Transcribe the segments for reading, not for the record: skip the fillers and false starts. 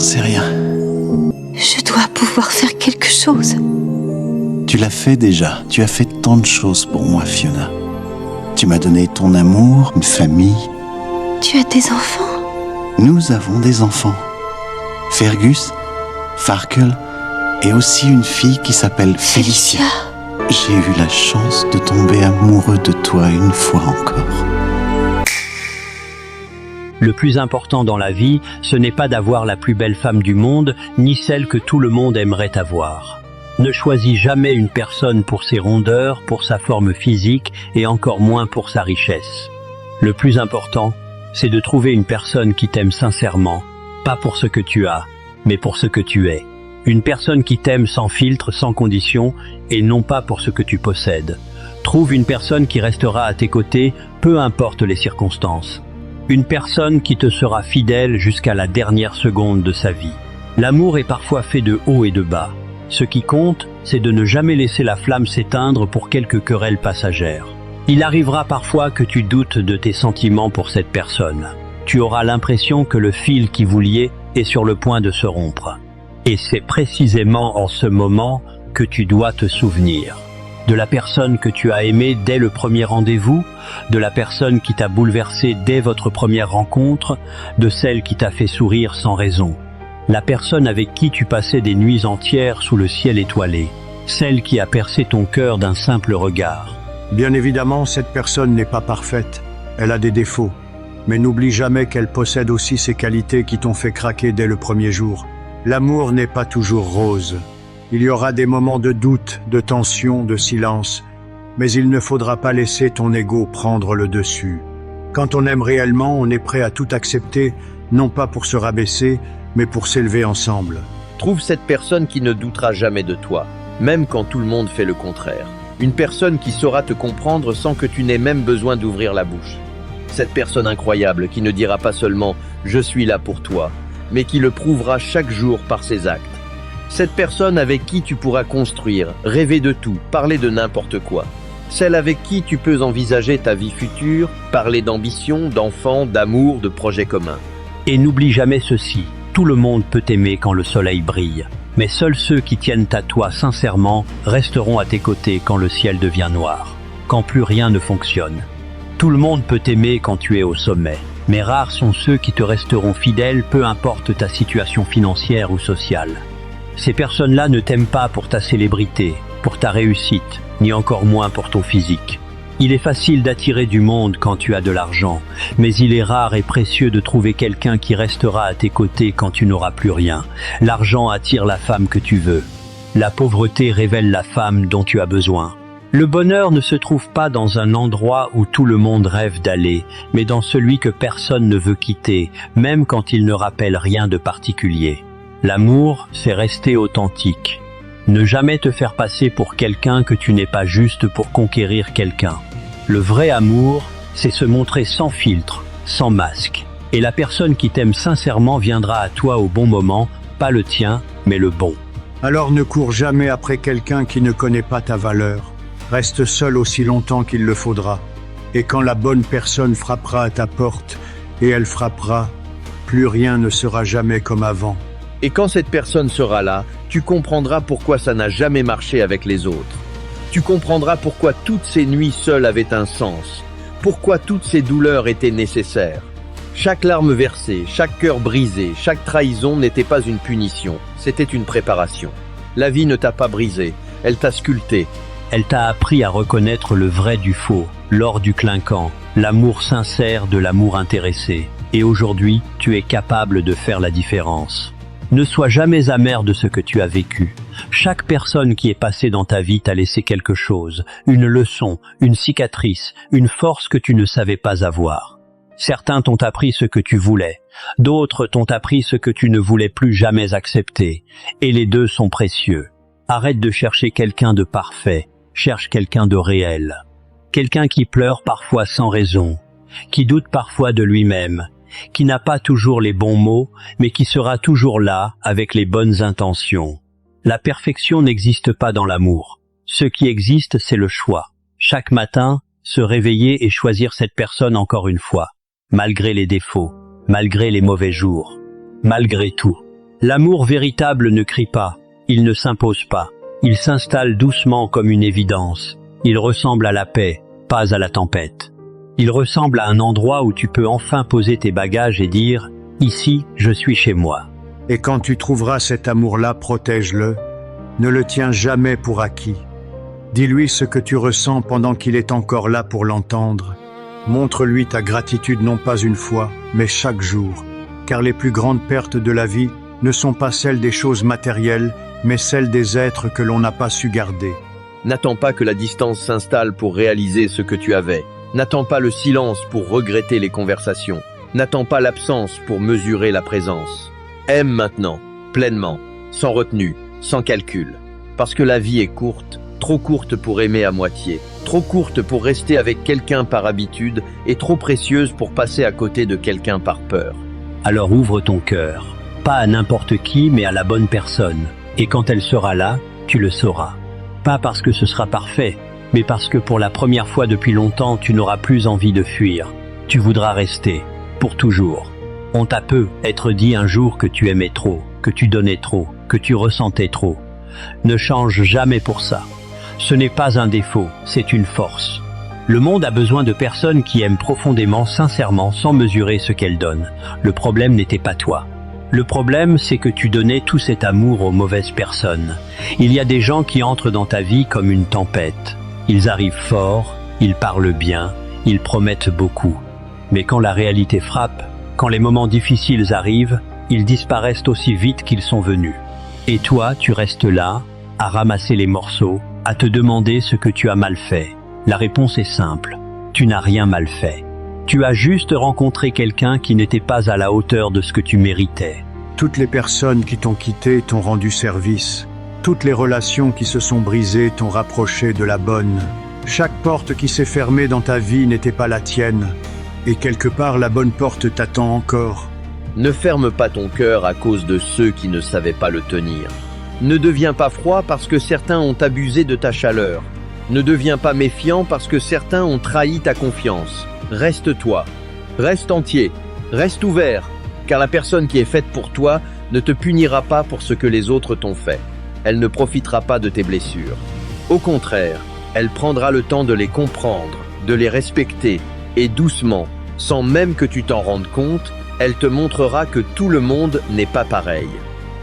sais rien. Je dois pouvoir faire quelque chose. Tu l'as fait déjà. Tu as fait tant de choses pour moi, Fiona. Tu m'as donné ton amour, une famille. Tu as des enfants? Nous avons des enfants. Fergus, Farkle et aussi une fille qui s'appelle Félicia. J'ai eu la chance de tomber amoureux de toi une fois encore. Le plus important dans la vie, ce n'est pas d'avoir la plus belle femme du monde, ni celle que tout le monde aimerait avoir. Ne choisis jamais une personne pour ses rondeurs, pour sa forme physique et encore moins pour sa richesse. Le plus important, c'est de trouver une personne qui t'aime sincèrement, pas pour ce que tu as, mais pour ce que tu es. Une personne qui t'aime sans filtre, sans condition, et non pas pour ce que tu possèdes. Trouve une personne qui restera à tes côtés, peu importe les circonstances. Une personne qui te sera fidèle jusqu'à la dernière seconde de sa vie. L'amour est parfois fait de haut et de bas. Ce qui compte, c'est de ne jamais laisser la flamme s'éteindre pour quelques querelles passagères. Il arrivera parfois que tu doutes de tes sentiments pour cette personne. Tu auras l'impression que le fil qui vous liait est sur le point de se rompre. Et c'est précisément en ce moment que tu dois te souvenir. De la personne que tu as aimée dès le premier rendez-vous, de la personne qui t'a bouleversé dès votre première rencontre, de celle qui t'a fait sourire sans raison. La personne avec qui tu passais des nuits entières sous le ciel étoilé, celle qui a percé ton cœur d'un simple regard. Bien évidemment, cette personne n'est pas parfaite, elle a des défauts, mais n'oublie jamais qu'elle possède aussi ces qualités qui t'ont fait craquer dès le premier jour. L'amour n'est pas toujours rose. Il y aura des moments de doute, de tension, de silence, mais il ne faudra pas laisser ton ego prendre le dessus. Quand on aime réellement, on est prêt à tout accepter, non pas pour se rabaisser, mais pour s'élever ensemble. Trouve cette personne qui ne doutera jamais de toi, même quand tout le monde fait le contraire. Une personne qui saura te comprendre sans que tu n'aies même besoin d'ouvrir la bouche. Cette personne incroyable qui ne dira pas seulement « je suis là pour toi », mais qui le prouvera chaque jour par ses actes. Cette personne avec qui tu pourras construire, rêver de tout, parler de n'importe quoi. Celle avec qui tu peux envisager ta vie future, parler d'ambition, d'enfants, d'amour, de projets communs. Et n'oublie jamais ceci, tout le monde peut t'aimer quand le soleil brille, mais seuls ceux qui tiennent à toi sincèrement resteront à tes côtés quand le ciel devient noir, quand plus rien ne fonctionne. Tout le monde peut t'aimer quand tu es au sommet, mais rares sont ceux qui te resteront fidèles peu importe ta situation financière ou sociale. Ces personnes-là ne t'aiment pas pour ta célébrité, pour ta réussite, ni encore moins pour ton physique. Il est facile d'attirer du monde quand tu as de l'argent, mais il est rare et précieux de trouver quelqu'un qui restera à tes côtés quand tu n'auras plus rien. L'argent attire la femme que tu veux. La pauvreté révèle la femme dont tu as besoin. Le bonheur ne se trouve pas dans un endroit où tout le monde rêve d'aller, mais dans celui que personne ne veut quitter, même quand il ne rappelle rien de particulier. L'amour, c'est rester authentique. Ne jamais te faire passer pour quelqu'un que tu n'es pas juste pour conquérir quelqu'un. Le vrai amour, c'est se montrer sans filtre, sans masque. Et la personne qui t'aime sincèrement viendra à toi au bon moment, pas le tien, mais le bon. Alors ne cours jamais après quelqu'un qui ne connaît pas ta valeur. Reste seul aussi longtemps qu'il le faudra. Et quand la bonne personne frappera à ta porte, et elle frappera, plus rien ne sera jamais comme avant. Et quand cette personne sera là, tu comprendras pourquoi ça n'a jamais marché avec les autres. Tu comprendras pourquoi toutes ces nuits seules avaient un sens, pourquoi toutes ces douleurs étaient nécessaires. Chaque larme versée, chaque cœur brisé, chaque trahison n'était pas une punition, c'était une préparation. La vie ne t'a pas brisé, elle t'a sculpté. Elle t'a appris à reconnaître le vrai du faux, l'or du clinquant, l'amour sincère de l'amour intéressé. Et aujourd'hui, tu es capable de faire la différence. Ne sois jamais amer de ce que tu as vécu. Chaque personne qui est passée dans ta vie t'a laissé quelque chose, une leçon, une cicatrice, une force que tu ne savais pas avoir. Certains t'ont appris ce que tu voulais, d'autres t'ont appris ce que tu ne voulais plus jamais accepter, et les deux sont précieux. Arrête de chercher quelqu'un de parfait, cherche quelqu'un de réel. Quelqu'un qui pleure parfois sans raison, qui doute parfois de lui-même, qui n'a pas toujours les bons mots, mais qui sera toujours là avec les bonnes intentions. La perfection n'existe pas dans l'amour. Ce qui existe, c'est le choix. Chaque matin, se réveiller et choisir cette personne encore une fois, malgré les défauts, malgré les mauvais jours, malgré tout. L'amour véritable ne crie pas, il ne s'impose pas, il s'installe doucement comme une évidence. Il ressemble à la paix, pas à la tempête. Il ressemble à un endroit où tu peux enfin poser tes bagages et dire « Ici, je suis chez moi ». Et quand tu trouveras cet amour-là, protège-le. Ne le tiens jamais pour acquis. Dis-lui ce que tu ressens pendant qu'il est encore là pour l'entendre. Montre-lui ta gratitude non pas une fois, mais chaque jour. Car les plus grandes pertes de la vie ne sont pas celles des choses matérielles, mais celles des êtres que l'on n'a pas su garder. N'attends pas que la distance s'installe pour réaliser ce que tu avais. N'attends pas le silence pour regretter les conversations. N'attends pas l'absence pour mesurer la présence. Aime maintenant, pleinement, sans retenue, sans calcul. Parce que la vie est courte, trop courte pour aimer à moitié, trop courte pour rester avec quelqu'un par habitude et trop précieuse pour passer à côté de quelqu'un par peur. Alors ouvre ton cœur, pas à n'importe qui mais à la bonne personne. Et quand elle sera là, tu le sauras. Pas parce que ce sera parfait, mais parce que pour la première fois depuis longtemps, tu n'auras plus envie de fuir. Tu voudras rester, pour toujours. On t'a peu être dit un jour que tu aimais trop, que tu donnais trop, que tu ressentais trop. Ne change jamais pour ça. Ce n'est pas un défaut, c'est une force. Le monde a besoin de personnes qui aiment profondément, sincèrement, sans mesurer ce qu'elles donnent. Le problème n'était pas toi. Le problème, c'est que tu donnais tout cet amour aux mauvaises personnes. Il y a des gens qui entrent dans ta vie comme une tempête. Ils arrivent fort, ils parlent bien, ils promettent beaucoup. Mais quand la réalité frappe, quand les moments difficiles arrivent, ils disparaissent aussi vite qu'ils sont venus. Et toi, tu restes là, à ramasser les morceaux, à te demander ce que tu as mal fait. La réponse est simple, tu n'as rien mal fait. Tu as juste rencontré quelqu'un qui n'était pas à la hauteur de ce que tu méritais. Toutes les personnes qui t'ont quitté t'ont rendu service. Toutes les relations qui se sont brisées t'ont rapproché de la bonne. Chaque porte qui s'est fermée dans ta vie n'était pas la tienne. Et quelque part, la bonne porte t'attend encore. Ne ferme pas ton cœur à cause de ceux qui ne savaient pas le tenir. Ne deviens pas froid parce que certains ont abusé de ta chaleur. Ne deviens pas méfiant parce que certains ont trahi ta confiance. Reste toi, reste entier, reste ouvert, car la personne qui est faite pour toi ne te punira pas pour ce que les autres t'ont fait. Elle ne profitera pas de tes blessures. Au contraire, elle prendra le temps de les comprendre, de les respecter, et doucement, sans même que tu t'en rendes compte, elle te montrera que tout le monde n'est pas pareil.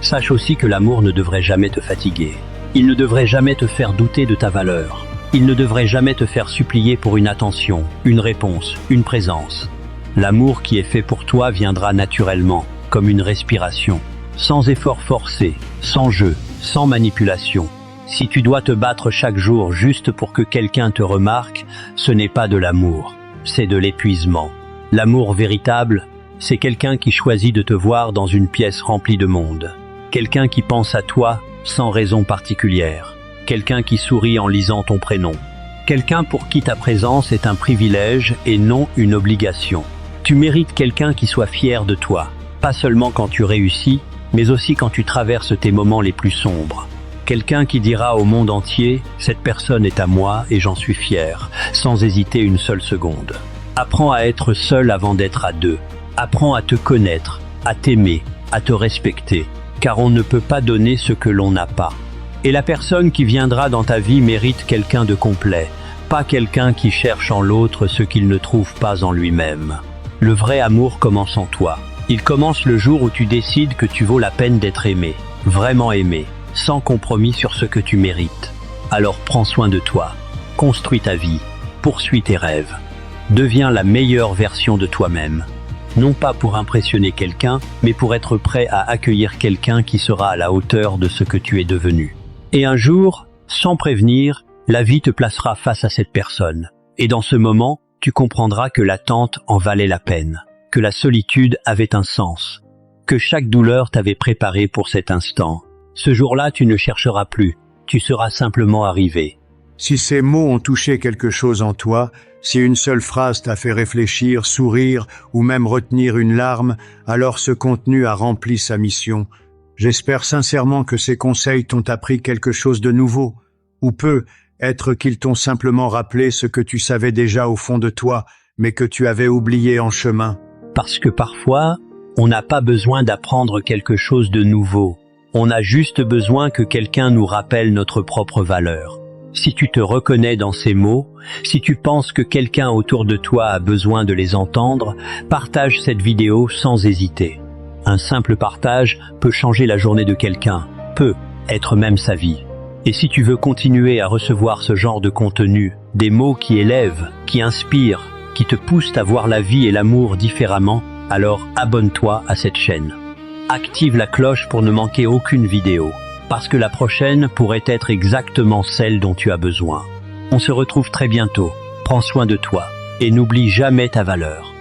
Sache aussi que l'amour ne devrait jamais te fatiguer. Il ne devrait jamais te faire douter de ta valeur. Il ne devrait jamais te faire supplier pour une attention, une réponse, une présence. L'amour qui est fait pour toi viendra naturellement, comme une respiration, sans effort forcé, sans jeu, sans manipulation. Si tu dois te battre chaque jour juste pour que quelqu'un te remarque, ce n'est pas de l'amour, c'est de l'épuisement. L'amour véritable, c'est quelqu'un qui choisit de te voir dans une pièce remplie de monde. Quelqu'un qui pense à toi sans raison particulière. Quelqu'un qui sourit en lisant ton prénom. Quelqu'un pour qui ta présence est un privilège et non une obligation. Tu mérites quelqu'un qui soit fier de toi, pas seulement quand tu réussis, mais aussi quand tu traverses tes moments les plus sombres. Quelqu'un qui dira au monde entier « Cette personne est à moi et j'en suis fier », sans hésiter une seule seconde. Apprends à être seul avant d'être à deux. Apprends à te connaître, à t'aimer, à te respecter, car on ne peut pas donner ce que l'on n'a pas. Et la personne qui viendra dans ta vie mérite quelqu'un de complet, pas quelqu'un qui cherche en l'autre ce qu'il ne trouve pas en lui-même. Le vrai amour commence en toi. Il commence le jour où tu décides que tu vaux la peine d'être aimé, vraiment aimé, sans compromis sur ce que tu mérites. Alors prends soin de toi, construis ta vie, poursuis tes rêves. Deviens la meilleure version de toi-même. Non pas pour impressionner quelqu'un, mais pour être prêt à accueillir quelqu'un qui sera à la hauteur de ce que tu es devenu. Et un jour, sans prévenir, la vie te placera face à cette personne. Et dans ce moment, tu comprendras que l'attente en valait la peine, que la solitude avait un sens, que chaque douleur t'avait préparé pour cet instant. Ce jour-là, tu ne chercheras plus, tu seras simplement arrivé. Si ces mots ont touché quelque chose en toi, si une seule phrase t'a fait réfléchir, sourire ou même retenir une larme, alors ce contenu a rempli sa mission. J'espère sincèrement que ces conseils t'ont appris quelque chose de nouveau, ou peut-être qu'ils t'ont simplement rappelé ce que tu savais déjà au fond de toi, mais que tu avais oublié en chemin. Parce que parfois, On n'a pas besoin d'apprendre quelque chose de nouveau. On a juste besoin que quelqu'un nous rappelle notre propre valeur. Si tu te reconnais dans ces mots, si tu penses que quelqu'un autour de toi a besoin de les entendre, partage cette vidéo sans hésiter. Un simple partage peut changer la journée de quelqu'un, peut être même sa vie. Et si tu veux continuer à recevoir ce genre de contenu, des mots qui élèvent, qui inspirent, qui te poussent à voir la vie et l'amour différemment, alors abonne-toi à cette chaîne. Active la cloche pour ne manquer aucune vidéo, parce que la prochaine pourrait être exactement celle dont tu as besoin. On se retrouve très bientôt, prends soin de toi, et n'oublie jamais ta valeur.